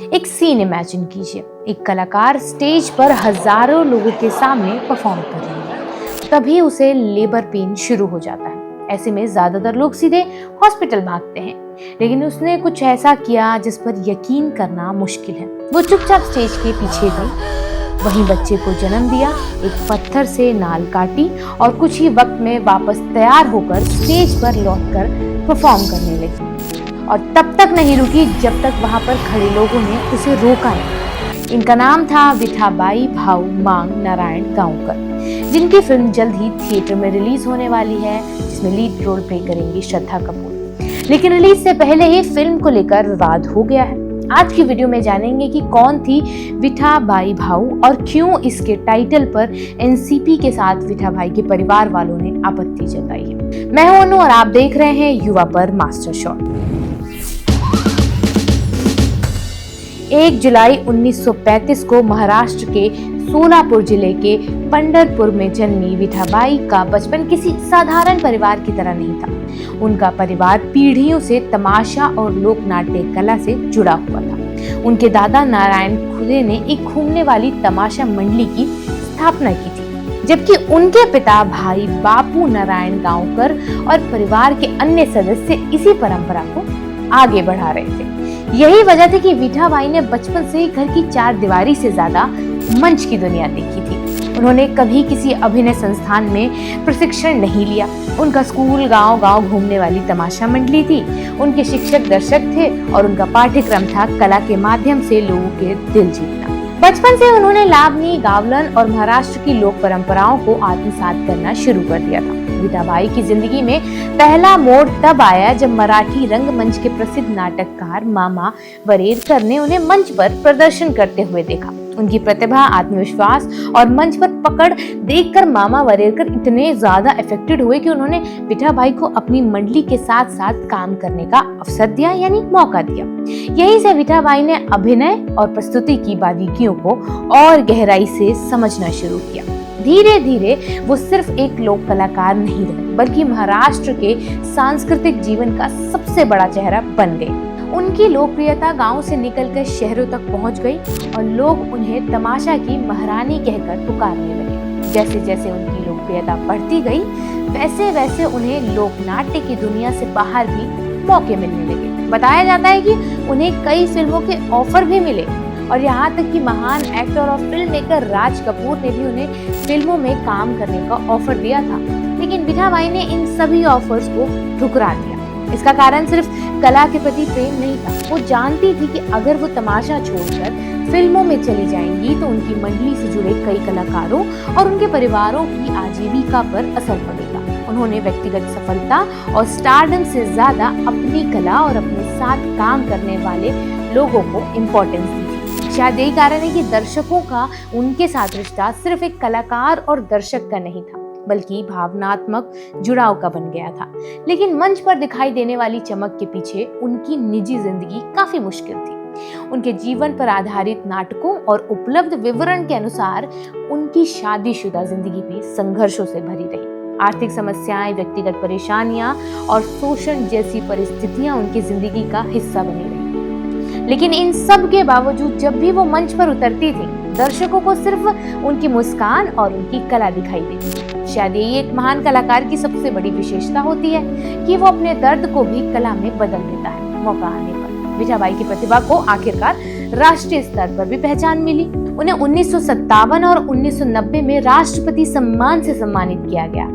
एक scene imagine कीजिए। एक कलाकार स्टेज पर हजारों लोगों के सामने परफॉर्म कर रही है। तभी उसे लेबर पेन शुरू हो जाता है। ऐसे में ज्यादातर लोग सीधे हॉस्पिटल भागते हैं, लेकिन उसने कुछ ऐसा किया जिस पर यकीन करना मुश्किल है। वो चुपचाप स्टेज के पीछे गई, वहीं बच्चे को जन्म दिया, एक पत्थर से नाल काटी और कुछ ही वक्त में वापस तैयार होकर स्टेज पर लौटकर परफॉर्म करने लगी। और तब तक नहीं रुकी जब तक वहां पर खड़े लोगों ने उसे रोका नहीं। इनका नाम था विठाबाई भाऊ मांग नारायण गांवकर, जिनकी फिल्म जल्द ही थिएटर में रिलीज होने वाली है, जिसमें लीड रोल प्ले करेंगी श्रद्धा कपूर। लेकिन रिलीज से पहले ही फिल्म को लेकर विवाद हो गया है। आज की वीडियो में जानेंगे कि कौन थी विठाबाई भाऊ और क्यों इसके टाइटल पर एनसीपी के साथ विठाबाई के परिवार वालों ने आपत्ति जताई है। मैं हूं अनु और आप देख रहे हैं युवा पर मास्टर शॉट। 1 जुलाई 1935 को महाराष्ट्र के सोलापुर जिले के पंढरपुर में जन्मी विठाबाई का बचपन किसी साधारण परिवार की तरह नहीं था। उनका परिवार पीढ़ियों से तमाशा और लोक नाट्य कला से जुड़ा हुआ था। उनके दादा नारायण खुदे ने एक घूमने वाली तमाशा मंडली की स्थापना की थी, जबकि उनके पिता भाई बापू नारायण गांवकर और परिवार के अन्य सदस्य इसी परंपरा को आगे बढ़ा रहे थे। यही वजह थी कि विठाबाई ने बचपन से ही घर की चार दीवारी से ज्यादा मंच की दुनिया देखी थी। उन्होंने कभी किसी अभिनय संस्थान में प्रशिक्षण नहीं लिया। उनका स्कूल गांव-गांव घूमने वाली तमाशा मंडली थी। उनके शिक्षक दर्शक थे और उनका पाठ्यक्रम था कला के माध्यम से लोगों के दिल जीतना। बचपन से उन्होंने लावनी, गावलन और महाराष्ट्र की लोक परंपराओं को आत्मसात करना शुरू कर दिया था। विठाबाई की जिंदगी में पहला मोड़ तब आया जब मराठी रंगमंच के प्रसिद्ध नाटककार मामा वरेरकर ने उन्हें मंच पर प्रदर्शन करते हुए देखा। उनकी प्रतिभा, आत्मविश्वास और मंच पर पकड़ देखकर मामा वरेरकर इतने ज्यादा अफेक्टेड हुए कि उन्होंने विठाबाई को अपनी मंडली के साथ साथ काम करने का अवसर दिया, यानी मौका दिया। यहीं से विठाबाई ने अभिनय और प्रस्तुति की बारीकियों को और गहराई से समझना शुरू किया। धीरे धीरे वो सिर्फ एक लोक कलाकार नहीं रहे, बल्कि महाराष्ट्र के सांस्कृतिक जीवन का सबसे बड़ा चेहरा बन गई। उनकी लोकप्रियता गांव से निकलकर शहरों तक पहुंच गई और लोग उन्हें तमाशा की महारानी कहकर पुकारने लगे। जैसे जैसे उनकी लोकप्रियता बढ़ती गई, वैसे वैसे उन्हें लोकनाट्य की दुनिया से बाहर भी मौके मिलने लगे। बताया जाता है कि उन्हें कई फिल्मों के ऑफर भी मिले और यहाँ तक कि महान एक्टर और फिल्म मेकर राज कपूर ने भी उन्हें फिल्मों में काम करने का ऑफर दिया था। लेकिन विठाबाई ने इन सभी ऑफर्स को ठुकरा दिया। इसका कारण सिर्फ कला के प्रति प्रेम नहीं था। वो जानती थी कि अगर वो तमाशा छोड़कर फिल्मों में चली जाएंगी तो उनकी मंडली से जुड़े कई कलाकारों और उनके परिवारों की आजीविका पर असर पड़ेगा। उन्होंने व्यक्तिगत सफलता और स्टारडम से ज्यादा अपनी कला और अपने साथ काम करने वाले लोगों को इम्पोर्टेंस दी थी। शायद यही कारण है कि दर्शकों का उनके साथ रिश्ता सिर्फ एक कलाकार और दर्शक का नहीं था, बल्कि भावनात्मक जुड़ाव का बन गया था। लेकिन मंच पर दिखाई देने वाली चमक के पीछे उनकी निजी जिंदगी काफी मुश्किल थी। उनके जीवन पर आधारित नाटकों और उपलब्ध विवरण के अनुसार उनकी शादीशुदा जिंदगी भी संघर्षों से भरी रही। आर्थिक समस्याएं, व्यक्तिगत परेशानियां और शोषण जैसी परिस्थितियां उनकी जिंदगी का हिस्सा बनी रही। लेकिन इन सब के बावजूद जब भी वो मंच पर उतरती थी, दर्शकों को सिर्फ उनकी मुस्कान और उनकी कला दिखाई देती। शायद यही एक महान कलाकार की सबसे बड़ी विशेषता होती है कि वो अपने दर्द को भी कला में बदल देता है। मौका आने पर विठाबाई की प्रतिभा को आखिरकार राष्ट्रीय स्तर पर भी पहचान मिली। उन्हें 1957 और 1990 में राष्ट्रपति सम्मान से सम्मानित किया गया।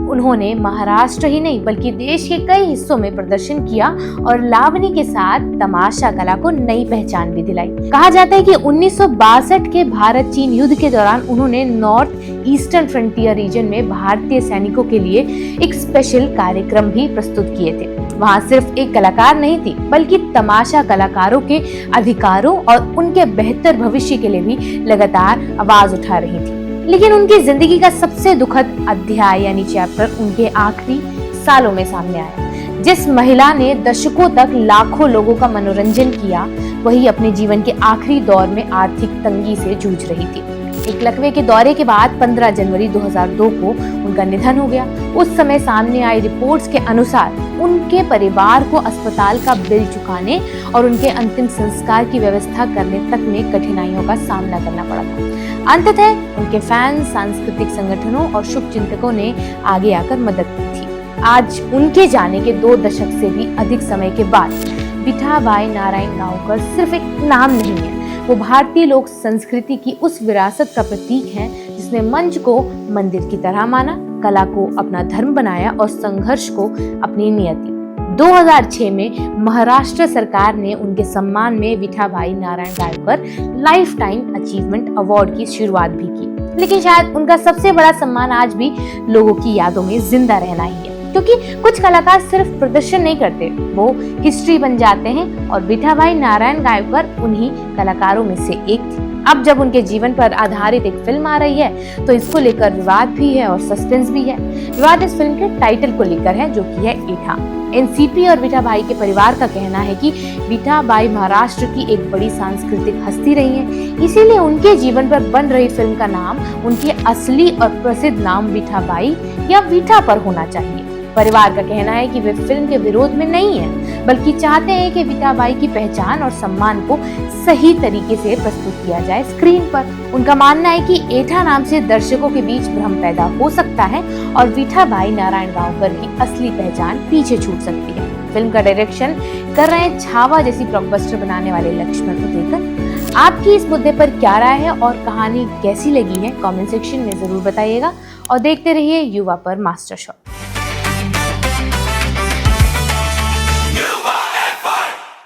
उन्होंने महाराष्ट्र ही नहीं बल्कि देश के कई हिस्सों में प्रदर्शन किया और लावनी के साथ तमाशा कला को नई पहचान भी दिलाई। कहा जाता है कि 1962 के भारत चीन युद्ध के दौरान उन्होंने नॉर्थ ईस्टर्न फ्रंटियर रीजन में भारतीय सैनिकों के लिए एक स्पेशल कार्यक्रम भी प्रस्तुत किए थे। वहाँ सिर्फ एक कलाकार नहीं थी, बल्कि तमाशा कलाकारों के अधिकारों और उनके बेहतर भविष्य के लिए भी लगातार आवाज उठा रही थी। लेकिन उनकी जिंदगी का सबसे दुखद अध्याय यानी चैप्टर उनके आखिरी सालों में सामने आया। जिस महिला ने दशकों तक लाखों लोगों का मनोरंजन किया, वही अपने जीवन के आखिरी दौर में आर्थिक तंगी से जूझ रही थी। एक लकवे के दौरे के बाद 15 जनवरी 2002 को उनका निधन हो गया। उस समय सामने आई रिपोर्ट्स के अनुसार उनके परिवार को अस्पताल का बिल चुकाने और उनके अंतिम संस्कार की व्यवस्था करने तक में कठिनाइयों का सामना करना पड़ा था। अंततः उनके फैंस, सांस्कृतिक संगठनों और शुभचिंतकों ने आगे आकर मदद की थी। आज उनके जाने के 2 दशक से भी अधिक समय के बाद विठाबाई नारायण गांवकर सिर्फ एक नाम नहीं है, वो भारतीय लोक संस्कृति की उस विरासत का प्रतीक है जिसने मंच को मंदिर की तरह माना, कला को अपना धर्म बनाया और संघर्ष को अपनी नियति। 2006 में महाराष्ट्र सरकार ने उनके सम्मान में Vithabai Narayan Gaonkar life time achievement award की शुरुआत भी की। लेकिन शायद उनका सबसे बड़ा सम्मान आज भी लोगों की यादों में जिंदा रहना ही है, क्योंकि कुछ कलाकार सिर्फ प्रदर्शन नहीं करते, वो हिस्ट्री बन जाते हैं और विठाबाई नारायण गांवकर उन्हीं कलाकारों में से एक थी। अब जब उनके जीवन पर आधारित एक फिल्म आ रही है तो इसको लेकर विवाद भी है और सस्पेंस भी है। विवाद इस फिल्म के टाइटल को लेकर है, जो कि है एठा। एनसीपी और विठाबाई के परिवार का कहना है कि विठाबाई महाराष्ट्र की एक बड़ी सांस्कृतिक हस्ती रही हैं, इसीलिए उनके जीवन पर बन रही फिल्म का नाम उनके असली और प्रसिद्ध नाम विठाबाई या विठा पर होना चाहिए। परिवार का कहना है कि वे फिल्म के विरोध में नहीं है, बल्कि चाहते हैं कि विठाबाई की पहचान और सम्मान को सही तरीके से प्रस्तुत किया जाए स्क्रीन पर। उनका मानना है कि एठा नाम से दर्शकों के बीच भ्रम पैदा हो सकता है और विठाबाई नारायण गांवकर की असली पहचान पीछे छूट सकती है। फिल्म का डायरेक्शन कर रहे हैं छावा जैसी ब्लॉकबस्टर बनाने वाले लक्ष्मण उतेकर। आपकी इस मुद्दे पर क्या राय है और कहानी कैसी लगी है, कमेंट सेक्शन में जरूर बताइएगा और देखते रहिए युवा पर मास्टर शॉट।